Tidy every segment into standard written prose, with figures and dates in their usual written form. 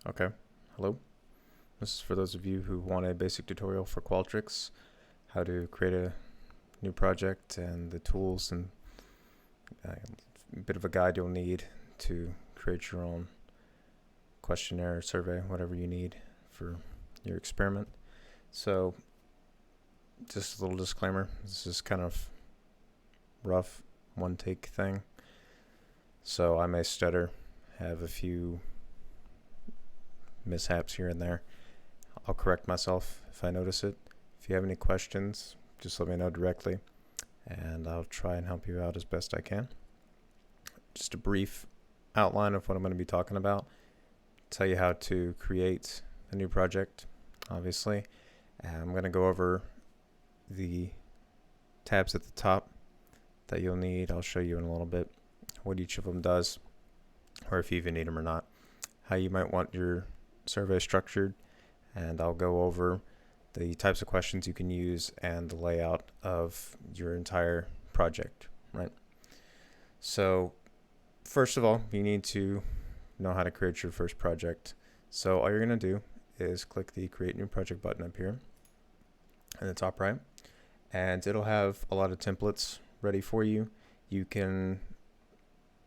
Okay, hello. This is for those of you who want a basic tutorial for Qualtrics, how to create a new project and the tools and a bit of a guide you'll need to create your own questionnaire, survey, whatever you need for your experiment. So just a little disclaimer, this is kind of rough, one take thing. So I may stutter, have a few mishaps here and there. I'll correct myself if I notice it. If you have any questions, just let me know directly and I'll try and help you out as best I can. Just a brief outline of what I'm going to be talking about. Tell you how to create a new project, obviously. And I'm going to go over the tabs at the top that you'll need. I'll show you in a little bit what each of them does, or if you even need them or not, how you might want your survey structured, and I'll go over the types of questions you can use and the layout of your entire project, right? So first of all, you need to know how to create your first project. So all you're going to do is click the Create New Project button up here in the top right, and it'll have a lot of templates ready for you. You can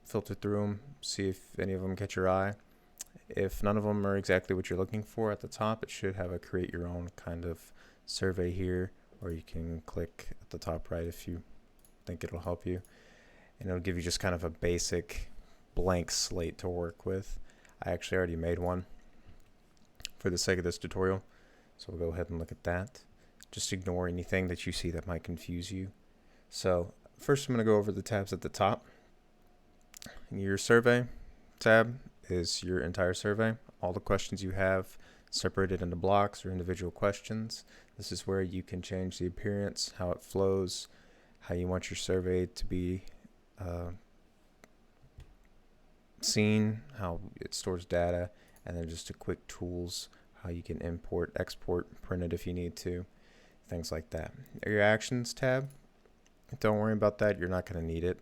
filter through them, see if any of them catch your eye. If none of them are exactly what you're looking for, at the top it should have a create your own kind of survey here, or you can click at the top right if you think it'll help you, and it'll give you just kind of a basic blank slate to work with. I actually already made one for the sake of this tutorial, so we'll go ahead and look at that. Just ignore anything that you see that might confuse you. So first I'm going to go over the tabs at the top. Your survey tab is your entire survey, all the questions you have separated into blocks or individual questions. This is where you can change the appearance, how it flows, how you want your survey to be seen, how it stores data, and then just a quick tools, how you can import, export, print it if you need to, things like that. Your actions tab, don't worry about that, you're not going to need it.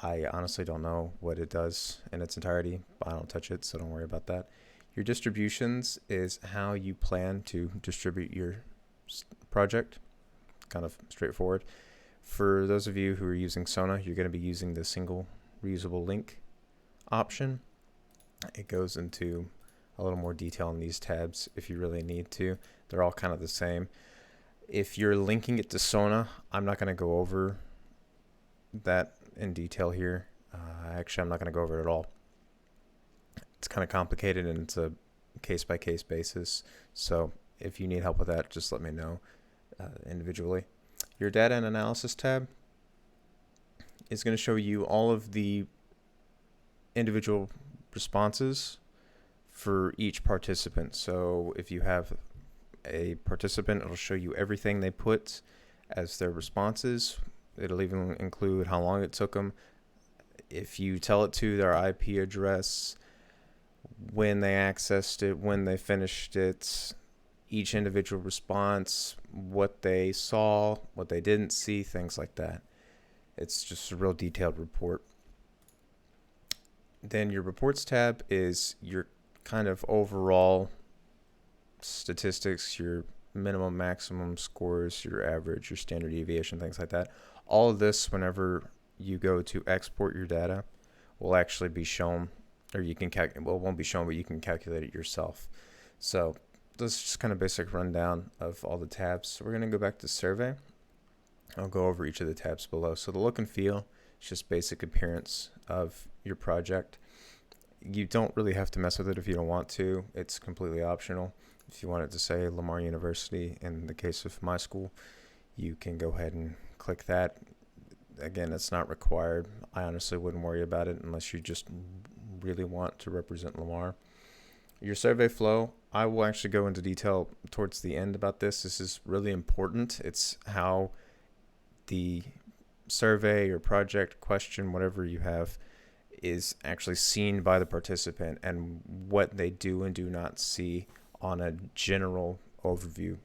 I honestly don't know what it does in its entirety. I don't touch it, so don't worry about that. Your distributions is how you plan to distribute your project. Kind of straightforward. For those of you who are using Sona, you're going to be using the single reusable link option. It goes into a little more detail in these tabs if you really need to. They're all kind of the same. If you're linking it to Sona, I'm not going to go over that in detail here. Actually, I'm not going to go over it at all. It's kind of complicated and it's a case-by-case basis. So if you need help with that, just let me know individually. Your data and analysis tab is going to show you all of the individual responses for each participant. So if you have a participant, it'll show you everything they put as their responses. It'll even include how long it took them. If you tell it to their IP address, when they accessed it, when they finished it, each individual response, what they saw, what they didn't see, things like that. It's just a real detailed report. Then your reports tab is your kind of overall statistics, your minimum, maximum scores, your average, your standard deviation, things like that. All of this, whenever you go to export your data, will actually be shown, or you can well, it won't be shown, but you can calculate it yourself. So this is just kind of basic rundown of all the tabs. So we're going to go back to survey. I'll go over each of the tabs below. So the look and feel is just basic appearance of your project. You don't really have to mess with it if you don't want to. It's completely optional. If you want it to say Lamar University, in the case of my school, you can go ahead and click that. Again, it's not required. I honestly wouldn't worry about it unless you just really want to represent Lamar. Your survey flow, I will actually go into detail towards the end about this. This is really important. It's how the survey or project question, whatever you have, is actually seen by the participant and what they do and do not see on a general overview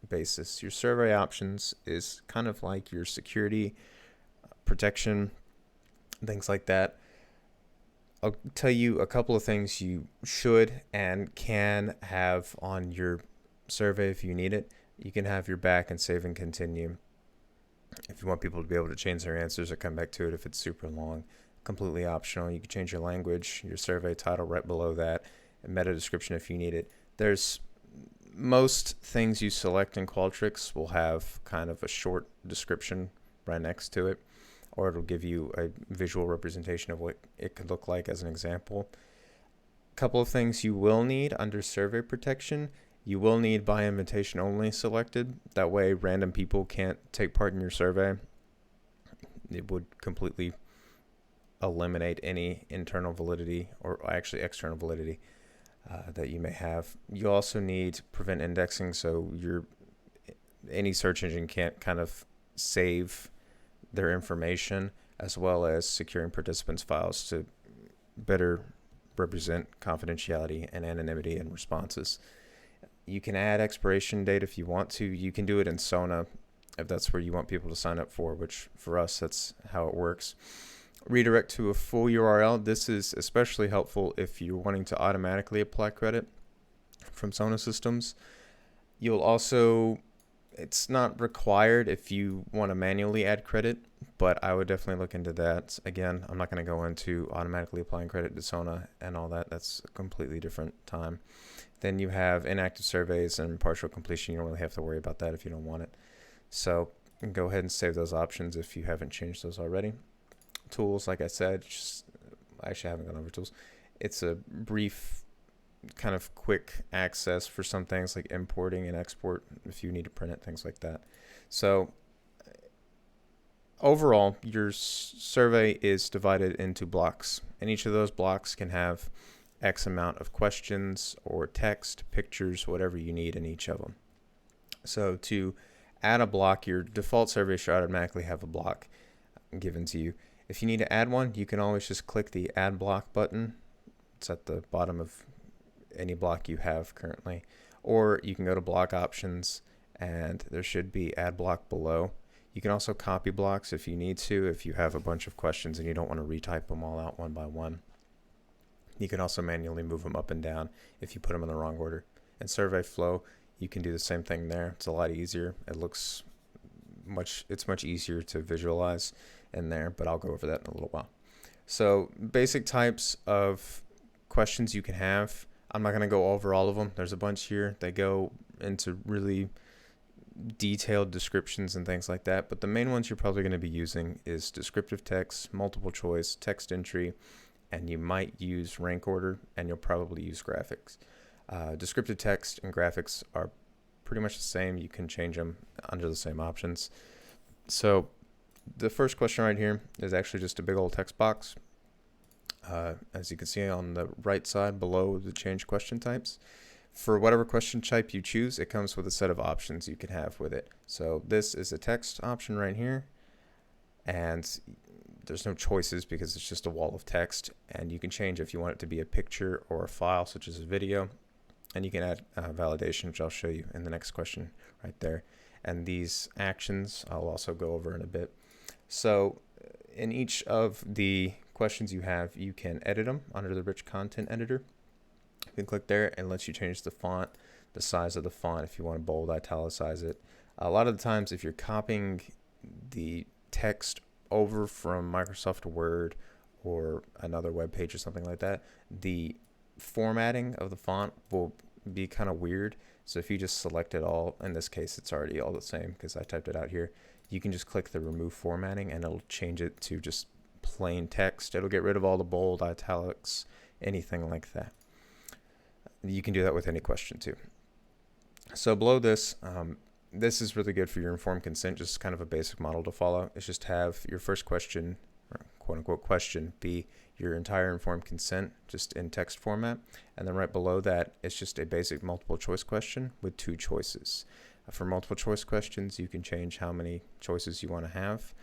basis. Your survey options is kind of like your security, protection, things like that. I'll tell you a couple of things you should and can have on your survey if you need it. You can have your back and save and continue if you want people to be able to change their answers or come back to it if it's super long. Completely optional. You can change your language, your survey title right below that, and meta description if you need it. There's most things you select in Qualtrics will have kind of a short description right next to it, or it'll give you a visual representation of what it could look like as an example. A couple of things you will need under survey protection. You will need by invitation only selected. That way random people can't take part in your survey. It would completely eliminate any internal validity or actually external validity that you may have. You also need prevent indexing, so any search engine can't kind of save their information, as well as securing participants' files to better represent confidentiality and anonymity in responses. You can add expiration date if you want to. You can do it in Sona if that's where you want people to sign up for, which for us, that's how it works. Redirect to a full URL. This is especially helpful if you're wanting to automatically apply credit from Sona systems. You'll also, it's not required if you want to manually add credit, but I would definitely look into that. Again, I'm not going to go into automatically applying credit to Sona and all that. That's a completely different time. Then you have inactive surveys and partial completion. You don't really have to worry about that if you don't want it. So go ahead and save those options if you haven't changed those already. Tools, like I said, I actually haven't gone over tools. It's a brief, kind of quick access for some things like importing and export if you need to print it, things like that. So overall, your survey is divided into blocks, and each of those blocks can have X amount of questions or text, pictures, whatever you need in each of them. So to add a block, your default survey should automatically have a block given to you. If you need to add one, you can always just click the add block button. It's at the bottom of any block you have currently. Or you can go to block options and there should be add block below. You can also copy blocks if you need to, if you have a bunch of questions and you don't want to retype them all out one by one. You can also manually move them up and down if you put them in the wrong order. And survey flow, you can do the same thing there. It's a lot easier. It's much easier to visualize in there, but I'll go over that in a little while. So basic types of questions you can have. I'm not going to go over all of them. There's a bunch here. They go into really detailed descriptions and things like that, but the main ones you're probably going to be using is descriptive text, multiple choice, text entry, and you might use rank order, and you'll probably use graphics. Descriptive text and graphics are pretty much the same. You can change them under the same options. So the first question right here is actually just a big old text box. As you can see on the right side below the change question types. For whatever question type you choose, it comes with a set of options you can have with it. So this is a text option right here, and there's no choices because it's just a wall of text, and you can change if you want it to be a picture or a file such as a video, and you can add validation, which I'll show you in the next question right there. And these actions I'll also go over in a bit. So in each of the questions you have, you can edit them under the rich content editor. You can click there and lets you change the font, the size of the font if you want to bold, italicize it. A lot of the times if you're copying the text over from Microsoft Word or another web page or something like that, the formatting of the font will be kind of weird. So if you just select it all, in this case it's already all the same because I typed it out here, you can just click the remove formatting and it'll change it to just plain text. It'll get rid of all the bold, italics, anything like that. You can do that with any question too. So below this, this is really good for your informed consent, just kind of a basic model to follow. It's just have your first question, or quote unquote question, be your entire informed consent just in text format. And then right below that, it's just a basic multiple choice question with 2 choices. For multiple choice questions, you can change how many choices you want to have.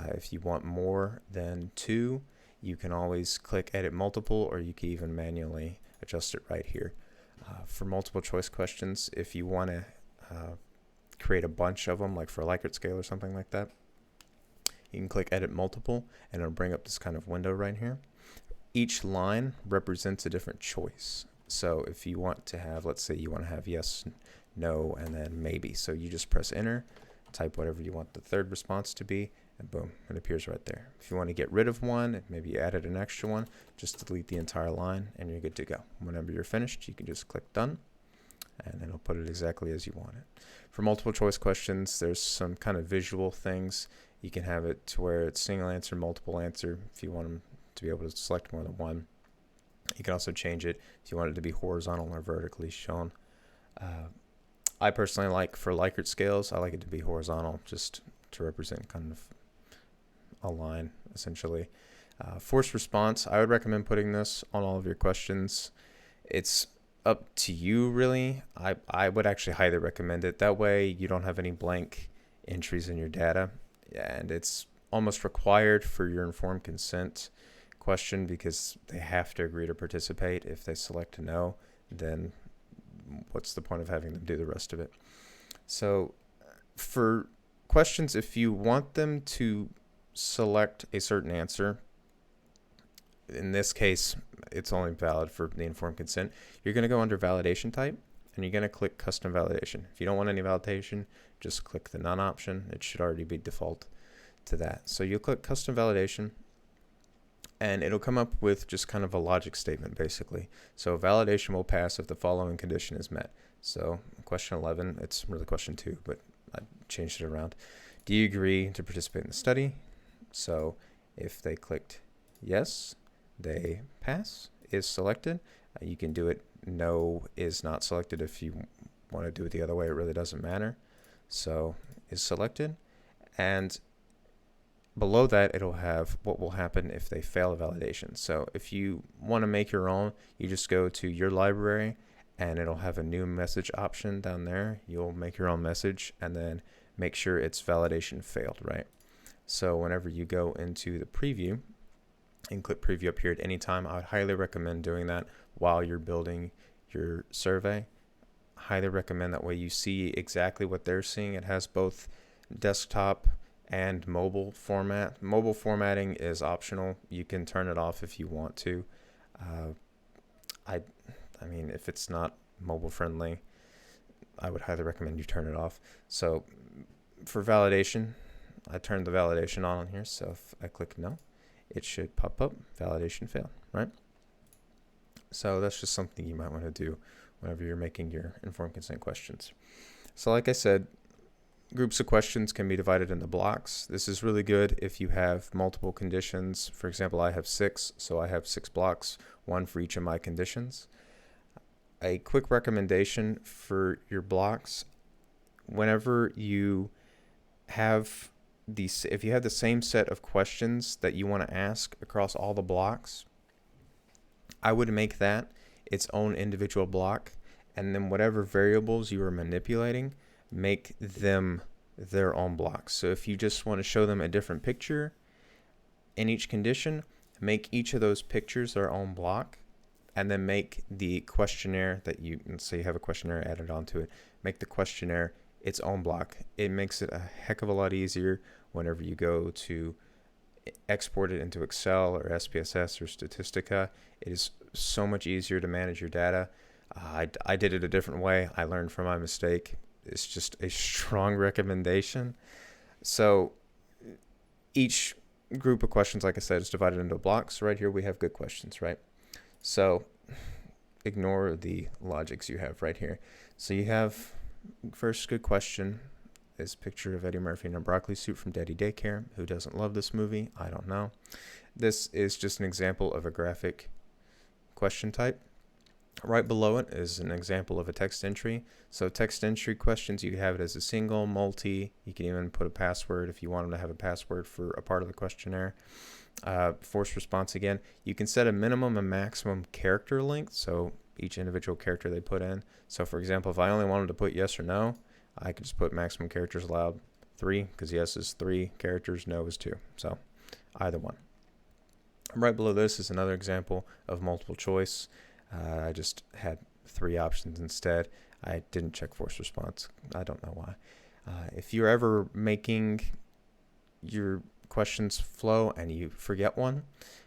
If you want more than 2, you can always click edit multiple, or you can even manually adjust it right here. For multiple choice questions, if you want to create a bunch of them, like for a Likert scale or something like that, you can click edit multiple and it'll bring up this kind of window right here. each line represents a different choice. So if you want to have, let's say you want to have yes, no, and then maybe. So you just press enter, type whatever you want the third response to be, and boom, it appears right there. If you want to get rid of one, maybe you added an extra one, just delete the entire line and you're good to go. Whenever you're finished, you can just click done, and then it'll put it exactly as you want it. For multiple choice questions, there's some kind of visual things. You can have it to where it's single answer, multiple answer, if you want them to be able to select more than one. You can also change it if you want it to be horizontal or vertically shown. I personally like, for Likert scales, I like it to be horizontal, just to represent kind of a line, essentially. Forced response, I would recommend putting this on all of your questions. It's up to you, really. I would actually highly recommend it. That way you don't have any blank entries in your data, and it's almost required for your informed consent question because they have to agree to participate. If they select no, then what's the point of having them do the rest of it? So for questions, if you want them to select a certain answer, in this case, it's only valid for the informed consent, you're going to go under validation type and you're going to click custom validation. If you don't want any validation, just click the none option. It should already be default to that. So you'll click custom validation and it'll come up with just kind of a logic statement basically. So validation will pass if the following condition is met. So question 11, it's really question 2, but I changed it around. Do you agree to participate in the study? So if they clicked yes, they pass, is selected. You can do it no is not selected. If you want to do it the other way, it really doesn't matter. So is selected, and below that it'll have what will happen if they fail a validation. So if you want to make your own, you just go to your library and it'll have a new message option down there. You'll make your own message and then make sure it's validation failed, right? So whenever you go into the preview and click preview up here at any time, I would highly recommend doing that while you're building your survey. Highly recommend, that way you see exactly what they're seeing. It has both desktop and mobile format. Mobile formatting is optional. You can turn it off if you want to. I mean, if it's not mobile friendly, I would highly recommend you turn it off. So for validation, I turned the validation on here. So if I click no, it should pop up validation failed, right? So that's just something you might want to do whenever you're making your informed consent questions. So like I said, groups of questions can be divided into blocks. This is really good if you have multiple conditions. For example, I have 6, so I have 6 blocks, 1 for each of my conditions. A quick recommendation for your blocks: whenever you have these, if you have the same set of questions that you want to ask across all the blocks, I would make that its own individual block, and then whatever variables you are manipulating, make them their own blocks. So if you just want to show them a different picture in each condition, make each of those pictures their own block, and then make the questionnaire that you, let's say you have a questionnaire added onto it, make the questionnaire its own block. It makes it a heck of a lot easier whenever you go to export it into Excel or SPSS or Statistica. It is so much easier to manage your data. I did it a different way. I learned from my mistake. It's just a strong recommendation. So each group of questions, like I said, is divided into blocks. Right here we have good questions, right? So ignore the logics you have right here. So you have first good question is picture of Eddie Murphy in a broccoli suit from Daddy Daycare. Who doesn't love this movie? I don't know. This is just an example of a graphic question type. Right below it is an example of a text entry. So text entry questions, you can have it as a single, multi. You can even put a password if you want them to have a password for a part of the questionnaire. Forced response, again, you can set a minimum and maximum character length, so each individual character they put in. So for example, if I only wanted to put yes or no, I could just put maximum characters allowed 3, because yes is 3 characters, no is 2. So either one. Right below this is another example of multiple choice. I just had 3 options instead. I didn't check forced response. I don't know why. If you're ever making your questions flow and you forget one,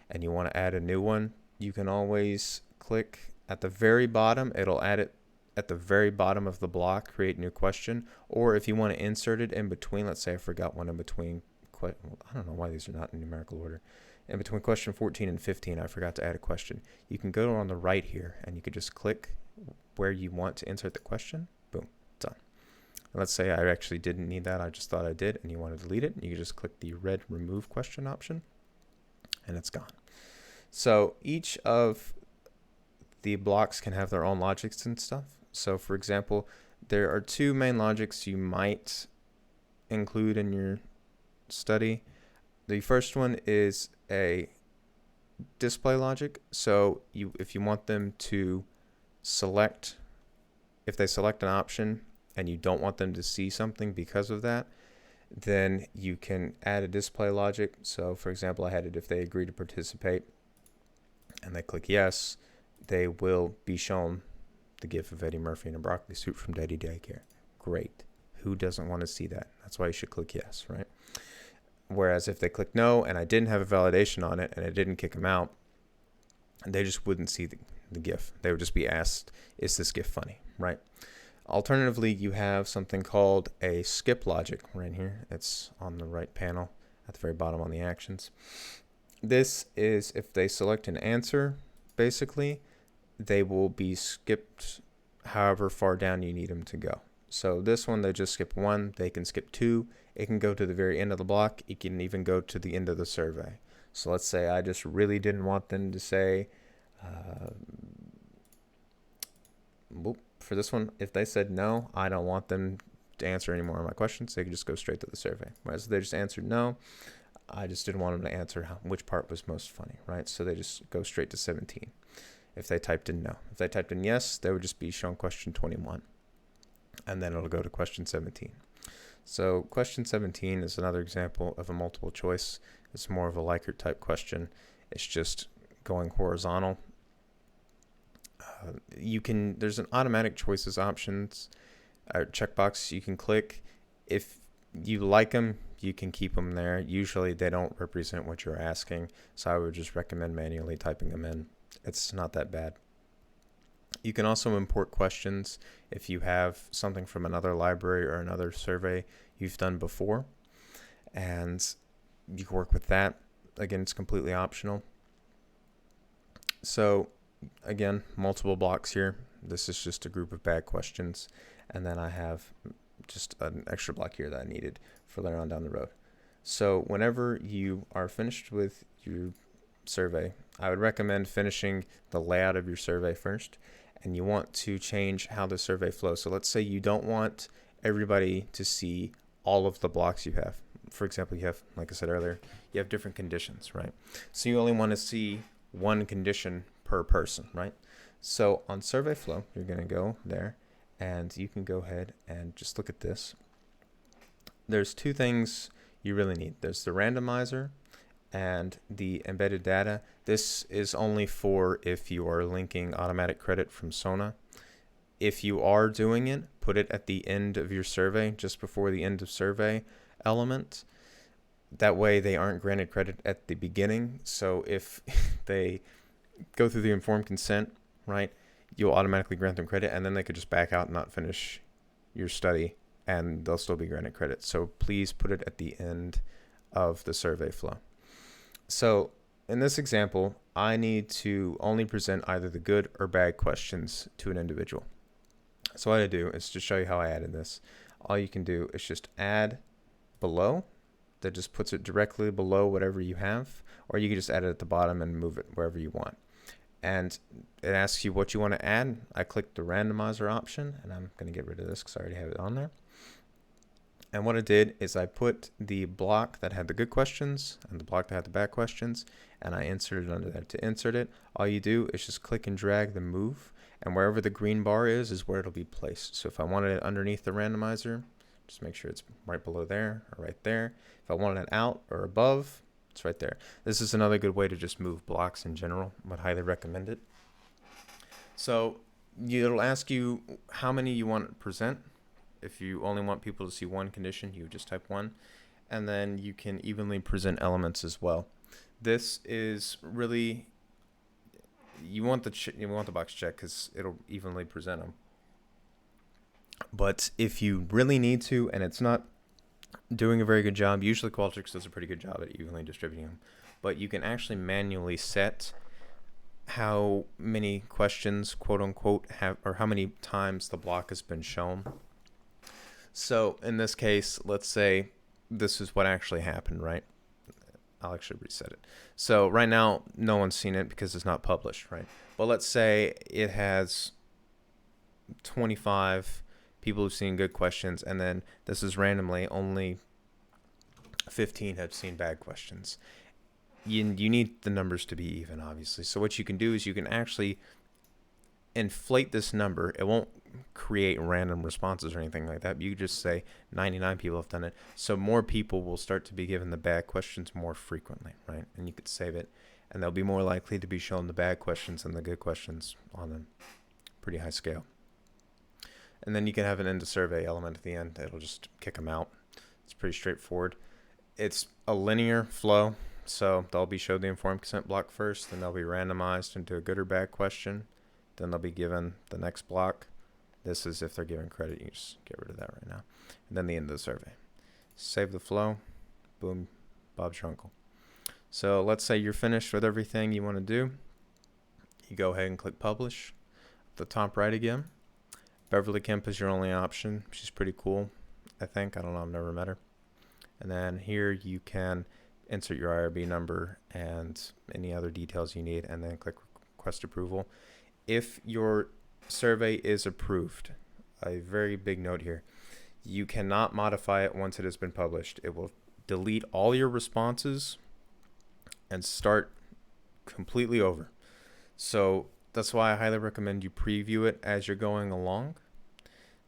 and you want to add a new one, you can always click at the very bottom. It'll add it at the very bottom of the block, create new question. Or if you want to insert it in between, let's say I forgot one in between, I don't know why these are not in numerical order. In between question 14 and 15, I forgot to add a question. You can go on the right here, and you could just click where you want to insert the question. Boom, done. And let's say I actually didn't need that. I just thought I did, and you want to delete it. You can just click the red remove question option, and it's gone. So each of the blocks can have their own logics and stuff. So for example, there are two main logics you might include in your study. The first one is a display logic. So if you want them to select, if they select an option and you don't want them to see something because of that, then you can add a display logic. So for example, I had it if they agree to participate and they click yes, they will be shown the GIF of Eddie Murphy in a broccoli suit from Daddy Daycare. Great. Who doesn't want to see that? That's why you should click yes, right? Whereas if they click no and I didn't have a validation on it and it didn't kick them out, they just wouldn't see the GIF. They would just be asked, is this GIF funny, right? Alternatively, you have something called a skip logic right here. It's on the right panel at the very bottom on the actions. This is if they select an answer, basically, they will be skipped however far down you need them to go. So this one, they just skip 1. They can skip 2. It can go to the very end of the block. It can even go to the end of the survey. So let's say I just really didn't want them to say, for this one, if they said no, I don't want them to answer any more of my questions, they could just go straight to the survey. Whereas if they just answered no, I just didn't want them to answer which part was most funny, right? So they just go straight to 17 if they typed in no. If they typed in yes, they would just be shown question 21. And then it'll go to question 17. So question 17 is another example of a multiple choice. It's more of a Likert type question. It's just going horizontal. There's an automatic choices options or checkbox you can click. If you like them, you can keep them there. Usually they don't represent what you're asking, so I would just recommend manually typing them in. It's not that bad. You can also import questions if you have something from another library or another survey you've done before, and you can work with that. Again, it's completely optional. So again, multiple blocks here. This is just a group of bad questions, and then I have just an extra block here that I needed for later on down the road. So whenever you are finished with your survey, I would recommend finishing the layout of your survey first, and you want to change how the survey flows. So let's say you don't want everybody to see all of the blocks you have. For example, you have, like I said earlier, you have different conditions, right? So you only want to see one condition per person, right? So on survey flow, you're going to go there, and you can go ahead and just look at this. There's two things you really need. There's the randomizer and the embedded data. This is only for if you are linking automatic credit from Sona. If you are doing it, put it at the end of your survey, just before the end of survey element. That way they aren't granted credit at the beginning. So if they go through the informed consent, right, you'll automatically grant them credit, and then they could just back out and not finish your study, and they'll still be granted credit. So please put it at the end of the survey flow. So in this example, I need to only present either the good or bad questions to an individual. So what I do is to show you how I added this. All you can do is just add below. That just puts it directly below whatever you have, or you can just add it at the bottom and move it wherever you want. And it asks you what you want to add. I click the randomizer option, and I'm going to get rid of this because I already have it on there. And what I did is I put the block that had the good questions and the block that had the bad questions, and I inserted under that. To insert it, all you do is just click and drag the move, and wherever the green bar is where it'll be placed. So if I wanted it underneath the randomizer, just make sure it's right below there or right there. If I wanted it out or above, it's right there. This is another good way to just move blocks in general. I would highly recommend it. So it'll ask you how many you want to present. If you only want people to see one condition, you just type 1. And then you can evenly present elements as well. This is really, you want the box checked because it'll evenly present them. But if you really need to and it's not doing a very good job, usually Qualtrics does a pretty good job at evenly distributing them, but you can actually manually set how many questions, quote unquote, have, or how many times the block has been shown. So in this case, let's say this is what actually happened, right? I'll actually reset it. So right now, no one's seen it because it's not published, right? But let's say it has 25 people who've seen good questions, and then this is randomly only 15 have seen bad questions. You need the numbers to be even, obviously. So what you can do is you can actually inflate this number. It won't create random responses or anything like that. You just say 99 people have done it. So more people will start to be given the bad questions more frequently, right? And you could save it, and they'll be more likely to be shown the bad questions than the good questions on a pretty high scale. And then you can have an end of survey element at the end. It'll just kick them out. It's pretty straightforward. It's a linear flow. So they'll be showed the informed consent block first, then they'll be randomized into a good or bad question. Then they'll be given the next block. This is if they're given credit. You just get rid of that right now. And then the end of the survey. Save the flow. Boom. Bob's your uncle. So let's say you're finished with everything you want to do. You go ahead and click publish. At the top right again. Beverly Kemp is your only option. She's pretty cool, I think. I don't know. I've never met her. And then here you can insert your IRB number and any other details you need, and then click request approval. If your survey is approved, a very big note here, you cannot modify it once it has been published. It will delete all your responses and start completely over. So that's why I highly recommend you preview it as you're going along.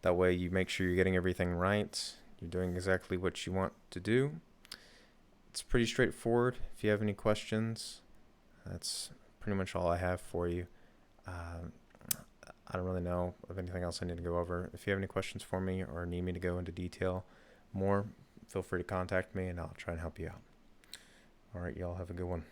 That way you make sure you're getting everything right. You're doing exactly what you want to do. It's pretty straightforward. If you have any questions, that's pretty much all I have for you. I don't really know of anything else I need to go over. If you have any questions for me or need me to go into detail more, feel free to contact me and I'll try and help you out. All right, y'all have a good one.